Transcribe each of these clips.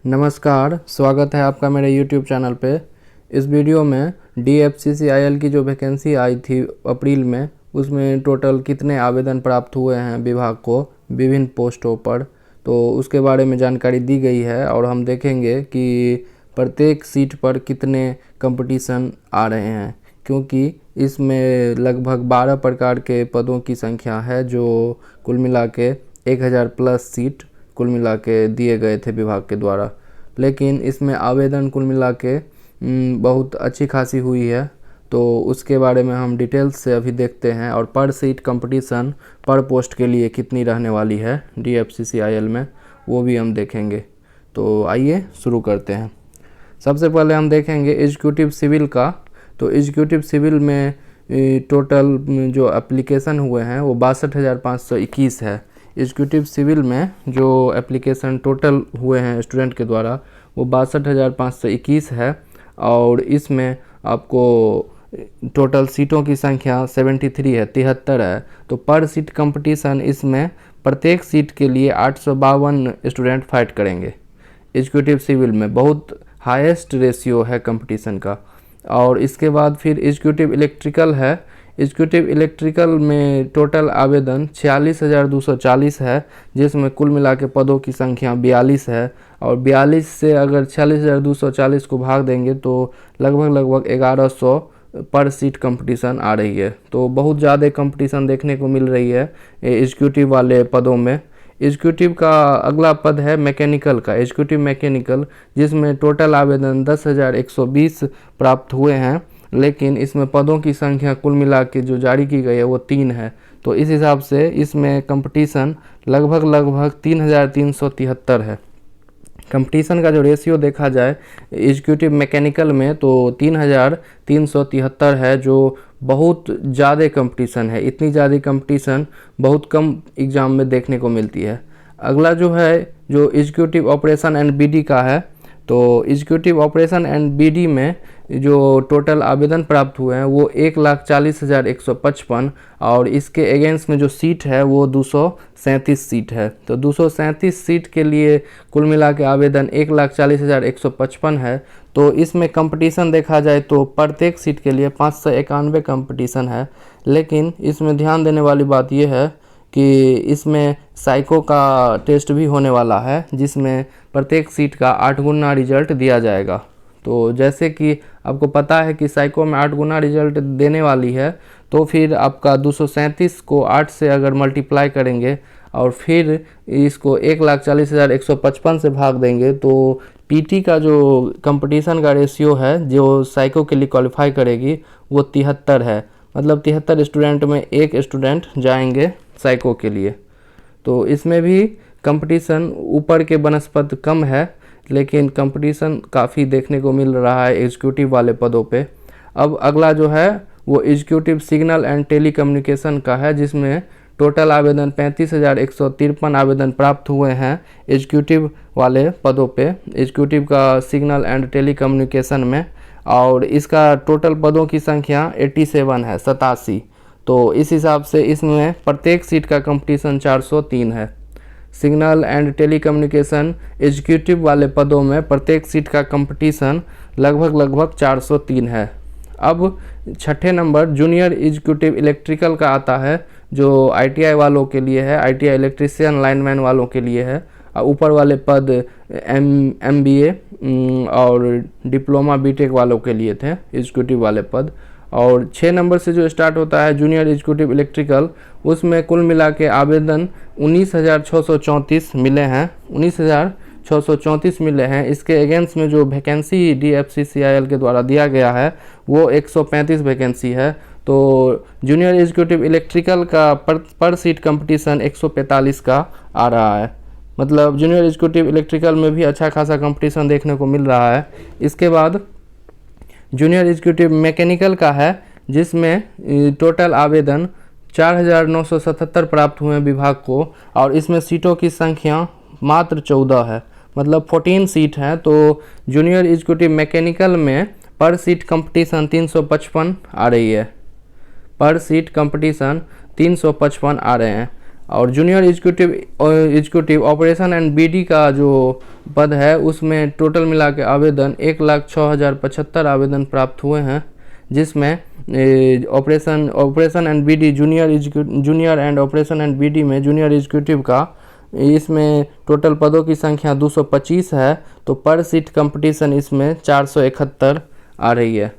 नमस्कार, स्वागत है आपका मेरे YouTube चैनल पे। इस वीडियो में DFCCIL की जो वैकेंसी आई थी अप्रैल में, उसमें टोटल कितने आवेदन प्राप्त हुए हैं विभाग को विभिन्न पोस्टों पर, तो उसके बारे में जानकारी दी गई है। और हम देखेंगे कि प्रत्येक सीट पर कितने कंपटीशन आ रहे हैं, क्योंकि इसमें लगभग 12 प्रकार के पदों की संख्या है, जो कुल मिला के 1000 प्लस सीट कुल मिला के दिए गए थे विभाग के द्वारा। लेकिन इसमें आवेदन कुल मिला के बहुत अच्छी खासी हुई है, तो उसके बारे में हम डिटेल्स से अभी देखते हैं। और पर सीट कंपटीशन पर पोस्ट के लिए कितनी रहने वाली है DFCCIL में, वो भी हम देखेंगे। तो आइए शुरू करते हैं। सबसे पहले हम देखेंगे एग्जीक्यूटिव सिविल का। तो एग्जीक्यूटिव सिविल में टोटल जो एप्लीकेशन हुए हैं वो 62,521 है। एग्जीक्यूटिव सिविल में जो एप्लीकेशन टोटल हुए हैं स्टूडेंट के द्वारा वो 62,521 है। और इसमें आपको टोटल सीटों की संख्या 73 है, 73 है। तो पर सीट कंपटीशन इसमें प्रत्येक सीट के लिए 852 स्टूडेंट फाइट करेंगे। एग्जीक्यूटिव सिविल में बहुत हाईएस्ट रेशियो है कंपटीशन का। और इसके बाद फिर एग्जीक्यूटिव इलेक्ट्रिकल है। एग्जीक्यूटिव इलेक्ट्रिकल में टोटल आवेदन 46,240 है, जिसमें कुल मिला के पदों की संख्या 42 है। और 42 से अगर 46,240 को भाग देंगे तो लगभग 1100 पर सीट कंपटीशन आ रही है। तो बहुत ज़्यादा कंपटीशन देखने को मिल रही है एग्जीक्यूटिव वाले पदों में। एग्जीक्यूटिव का अगला पद है मैकेनिकल का, एग्जीक्यूटिव मैकेनिकल, जिसमें टोटल आवेदन 10,120 प्राप्त हुए हैं। लेकिन इसमें पदों की संख्या कुल मिला के जो जारी की गई है वो 3 है। तो इस हिसाब से इसमें कंपटीशन लगभग 3,373 है। कंपटीशन का जो रेशियो देखा जाए एग्जीक्यूटिव मैकेनिकल में तो 3,373 है, जो बहुत ज़्यादा कंपटीशन है। इतनी ज़्यादा कंपटीशन बहुत कम एग्ज़ाम में देखने को मिलती है। अगला जो है जो एग्जीक्यूटिव ऑपरेशन एंड BD का है। तो एग्जीक्यूटिव ऑपरेशन एंड BD में जो टोटल आवेदन प्राप्त हुए हैं वो 1,40,155। और इसके अगेंस्ट में जो सीट है वो 237 सीट है। तो 237 सीट के लिए कुल मिला के आवेदन 1,40,155 है। तो इसमें कंपटीशन देखा जाए तो प्रत्येक सीट के लिए 591 कंपटीशन है। लेकिन इसमें ध्यान देने वाली बात यह है कि इसमें साइको का टेस्ट भी होने वाला है, जिसमें प्रत्येक सीट का 8 गुना रिजल्ट दिया जाएगा। तो जैसे कि आपको पता है कि साइको में 8 गुना रिजल्ट देने वाली है, तो फिर आपका 237 को 8 से अगर मल्टीप्लाई करेंगे और फिर इसको 1,40,155 से भाग देंगे तो PT का जो कंपटीशन का रेशियो है जो साइको के लिए क्वालिफाई करेगी वो 73 है। मतलब 73 स्टूडेंट में एक स्टूडेंट जाएंगे साइको के लिए। तो इसमें भी कंपटीशन ऊपर के बनस्पत कम है, लेकिन कंपटीशन काफ़ी देखने को मिल रहा है एग्जीक्यूटिव वाले पदों पे। अब अगला जो है वो एग्जीक्यूटिव सिग्नल एंड टेलीकम्युनिकेशन का है, जिसमें टोटल आवेदन 35,153 आवेदन प्राप्त हुए हैं एग्जीक्यूटिव वाले पदों पे, एग्जीक्यूटिव का सिग्नल एंड टेलीकम्युनिकेशन में। और इसका टोटल पदों की संख्या 87 है, 87। तो इस हिसाब से इसमें प्रत्येक सीट का कंपटीशन 403 है। सिग्नल एंड टेलीकम्युनिकेशन एग्जीक्यूटिव वाले पदों में प्रत्येक सीट का कंपटीशन लगभग 403 है। अब छठे नंबर जूनियर एग्जीक्यूटिव इलेक्ट्रिकल का आता है, जो ITI वालों के लिए है, ITI इलेक्ट्रीशियन लाइनमैन वालों के लिए है। ऊपर वाले पद MBA और डिप्लोमा BTech वालों के लिए थे एग्जीक्यूटिव वाले पद। और 6 नंबर से जो स्टार्ट होता है जूनियर एग्जीक्यूटिव इलेक्ट्रिकल, उसमें कुल मिला के आवेदन 19,634 मिले हैं, 19,634 मिले हैं। इसके अगेंस्ट में जो वैकेंसी DFCCIL के द्वारा दिया गया है वो 135 वैकेंसी है। तो जूनियर एग्जीक्यूटिव इलेक्ट्रिकल का पर सीट कंपटीशन 145 का आ रहा है। मतलब जूनियर एग्जीक्यूटिव इलेक्ट्रिकल में भी अच्छा खासा कंपटीशन देखने को मिल रहा है। इसके बाद जूनियर एग्जीक्यूटिव मैकेनिकल का है, जिसमें टोटल आवेदन 4,977 प्राप्त हुए हैं विभाग को। और इसमें सीटों की संख्या मात्र 14 है, मतलब 14 सीट है। तो जूनियर एग्जीक्यूटिव मैकेनिकल में पर सीट कंपटीशन 355 आ रही है, पर सीट कंपटीशन 355 आ रहे हैं। और junior executive operation and BD का जो पद है उसमें टोटल मिला के आवेदन 1,06,075 आवेदन प्राप्त हुए हैं, जिसमें operation and BD junior and operation and BD में जूनियर एग्जीक्यूटिव का इसमें टोटल पदों की संख्या 225 है, तो पर सीट कंपटीशन इसमें 471 आ रही है।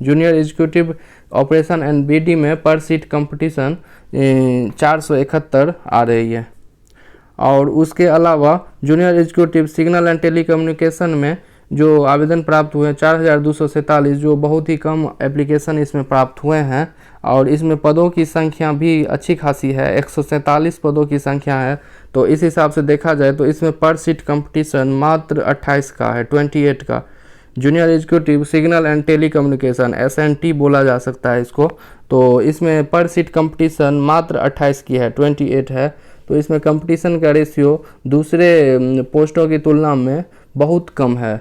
Junior executive operation and BD में पर सीट कंपटीशन 471 आ रही है। और उसके अलावा junior executive signal and telecommunication में जो आवेदन प्राप्त हुए हैं 4,247, जो बहुत ही कम एप्लीकेशन इसमें प्राप्त हुए हैं। और इसमें पदों की संख्या भी अच्छी खासी है, 147 पदों की संख्या है। तो इस हिसाब से देखा जाए तो इसमें पर सीट कंपटीशन मात्र 28 का है, 28 का। Junior executive signal and telecommunication SNT बोला जा सकता है इसको। तो इसमें पर सीट कंपटीशन मात्र 28 की है, 28 है। तो इसमें कंपटीशन का रेशियो दूसरे पोस्टों की तुलना में बहुत कम है।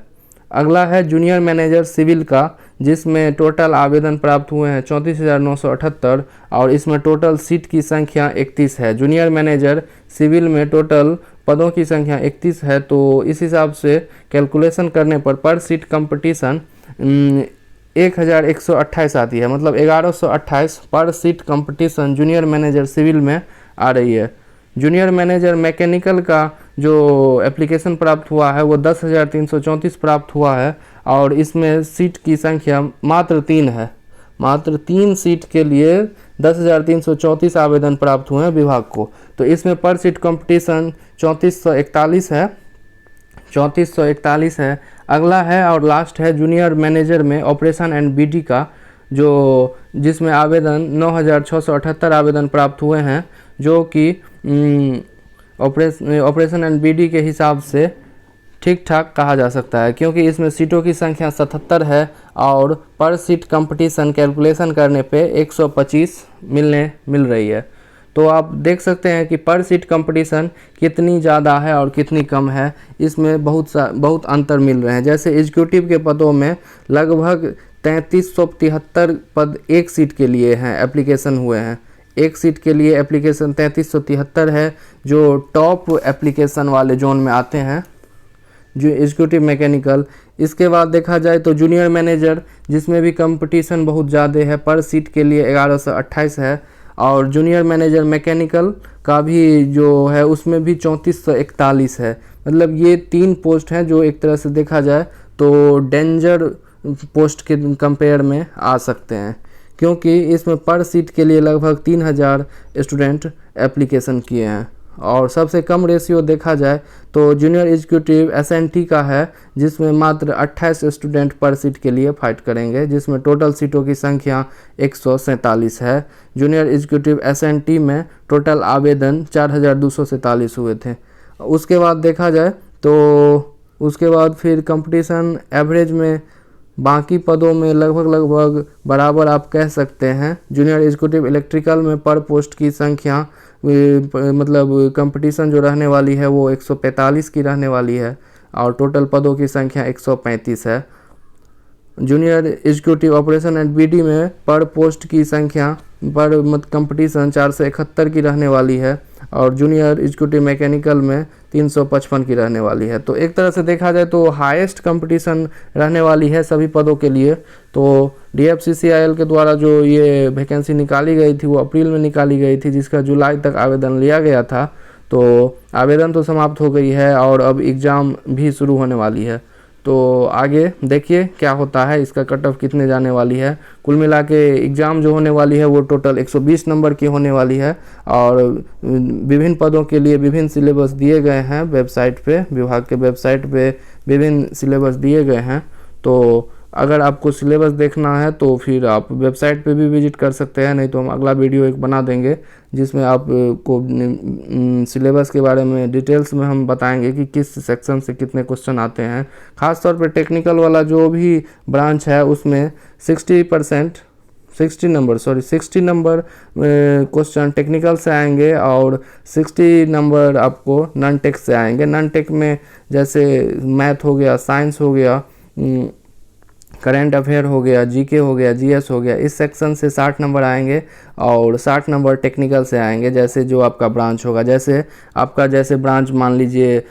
अगला है जूनियर मैनेजर सिविल का, जिसमें टोटल आवेदन प्राप्त हुए हैं 34,978 और इसमें टोटल सीट की संख्या 31 है। जूनियर मैनेजर सिविल में टोटल पदों की संख्या 31 है। तो इस हिसाब से कैलकुलेशन करने पर सीट कंपटीशन 1,128 आती है, मतलब 1128 पर seat competition junior manager civil में आ रही है। जूनियर मैनेजर मैकेनिकल का जो एप्लीकेशन प्राप्त हुआ है वो 10,334 प्राप्त हुआ है और इसमें सीट की संख्या मात्र 3 है। मात्र 3 सीट के लिए 10,334 आवेदन प्राप्त हुए हैं विभाग को। तो इसमें पर सीट कंपटीशन 3441 है, 3441 है। अगला है और लास्ट है जूनियर मैनेजर में ऑपरेशन एंड बीडी का, जो जिसमें आवेदन 9,678 आवेदन प्राप्त हुए हैं, जो कि ऑपरेशन एंड बीडी के हिसाब से ठीक ठाक कहा जा सकता है, क्योंकि इसमें सीटों की संख्या 77 है और पर सीट कंपटीशन कैलकुलेशन करने पे 125 मिल रही है। तो आप देख सकते हैं कि पर सीट कंपटीशन कितनी ज़्यादा है और कितनी कम है, इसमें बहुत अंतर मिल रहे हैं। जैसे एग्जीक्यूटिव के पदों में लगभग 3373 पद एक सीट के लिए हैं, एप्लीकेशन हुए हैं। एक सीट के लिए एप्लीकेशन 3373 है, जो टॉप एप्लीकेशन वाले जोन में आते हैं, जो एग्जीक्यूटिव मैकेनिकल। इसके बाद देखा जाए तो जूनियर मैनेजर, जिसमें भी कंपटीशन बहुत ज़्यादा है, पर सीट के लिए 1128 है। और जूनियर मैनेजर मैकेनिकल का भी जो है उसमें भी 3441 है। मतलब ये 3 पोस्ट हैं जो एक तरह से देखा जाए तो डेंजर पोस्ट के कंपेयर में आ सकते हैं, क्योंकि इसमें पर सीट के लिए लगभग 3000 स्टूडेंट एप्लीकेशन किए हैं। और सबसे कम रेशियो देखा जाए तो जूनियर एग्जीक्यूटिव SNT का है, जिसमें मात्र 28 स्टूडेंट पर सीट के लिए फाइट करेंगे, जिसमें टोटल सीटों की संख्या 147 है। जूनियर एग्जीक्यूटिव SNT में टोटल आवेदन 4247 हुए थे। उसके बाद देखा जाए तो उसके बाद फिर कंपटीशन एवरेज में बाकी पदों में लगभग बराबर आप कह सकते हैं। जूनियर एग्जीक्यूटिव इलेक्ट्रिकल में पर पोस्ट की संख्या मतलब कंपटीशन जो रहने वाली है वो 145 की रहने वाली है और टोटल पदों की संख्या 135 है। Junior executive operation and BD में पर पोस्ट की संख्या पर कंपटीशन 471 की रहने वाली है और जूनियर एग्जीक्यूटिव मैकेनिकल में 355 की रहने वाली है। तो एक तरह से देखा जाए तो हाईएस्ट कंपटीशन रहने वाली है सभी पदों के लिए। तो DFCCIL के द्वारा जो ये वैकेंसी निकाली गई थी वो अप्रैल में निकाली गई थी, जिसका जुलाई तक आवेदन लिया गया था। तो आवेदन तो समाप्त हो गई है और अब एग्ज़ाम भी शुरू होने वाली है। तो आगे देखिए क्या होता है, इसका कट ऑफ कितने जाने वाली है। कुल मिला के एग्ज़ाम जो होने वाली है वो टोटल 120 नंबर की होने वाली है और विभिन्न पदों के लिए विभिन्न सिलेबस दिए गए हैं वेबसाइट पे, विभाग के वेबसाइट पे विभिन्न सिलेबस दिए गए हैं। तो अगर आपको सिलेबस देखना है तो फिर आप वेबसाइट पे भी विजिट कर सकते हैं, नहीं तो हम अगला वीडियो एक बना देंगे जिसमें आपको सिलेबस के बारे में डिटेल्स में हम बताएंगे कि किस सेक्शन से कितने क्वेश्चन आते हैं। ख़ास तौर पे टेक्निकल वाला जो भी ब्रांच है उसमें 60 नंबर क्वेश्चन टेक्निकल से आएंगे और 60 नंबर आपको नॉन टेक से आएंगे। नॉन टेक में जैसे मैथ हो गया, साइंस हो गया, करेंट अफेयर हो गया, जीके हो गया, जीएस हो गया, इस सेक्शन से 60 नंबर आएंगे और 60 नंबर टेक्निकल से आएंगे। जैसे जो आपका ब्रांच होगा, जैसे आपका ब्रांच मान लीजिए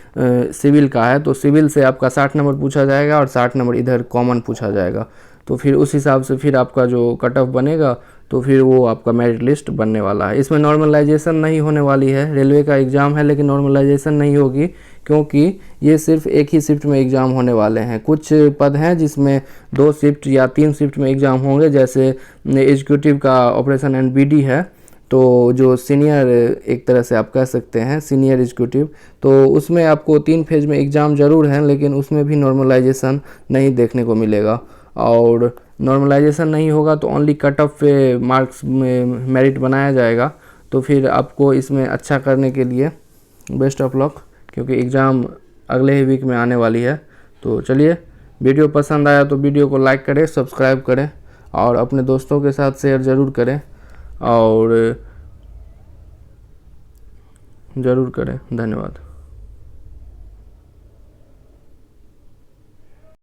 सिविल का है तो सिविल से आपका 60 नंबर पूछा जाएगा और 60 नंबर इधर कॉमन पूछा जाएगा। तो फिर उस हिसाब से फिर आपका जो कट ऑफ बनेगा तो फिर वो आपका मेरिट लिस्ट बनने वाला है। इसमें नॉर्मलाइजेशन नहीं होने वाली है। रेलवे का एग्ज़ाम है लेकिन नॉर्मलाइजेशन नहीं होगी, क्योंकि ये सिर्फ एक ही शिफ्ट में एग्ज़ाम होने वाले हैं। कुछ पद हैं जिसमें 2 शिफ्ट या 3 शिफ्ट में एग्ज़ाम होंगे, जैसे एग्जीक्यूटिव का ऑपरेशन एंड बीडी है, तो जो सीनियर एक तरह से आप कह सकते हैं सीनियर एग्जीक्यूटिव, तो उसमें आपको 3 फेज में एग्ज़ाम ज़रूर है लेकिन उसमें भी नॉर्मलाइजेशन नहीं देखने को मिलेगा। और नॉर्मलाइजेशन नहीं होगा तो ओनली कट ऑफ पे मार्क्स में मेरिट बनाया जाएगा। तो फिर आपको इसमें अच्छा करने के लिए बेस्ट ऑफ लक, क्योंकि एग्ज़ाम अगले ही वीक में आने वाली है। तो चलिए, वीडियो पसंद आया तो वीडियो को लाइक करें, सब्सक्राइब करें और अपने दोस्तों के साथ शेयर ज़रूर करें और ज़रूर करें। धन्यवाद।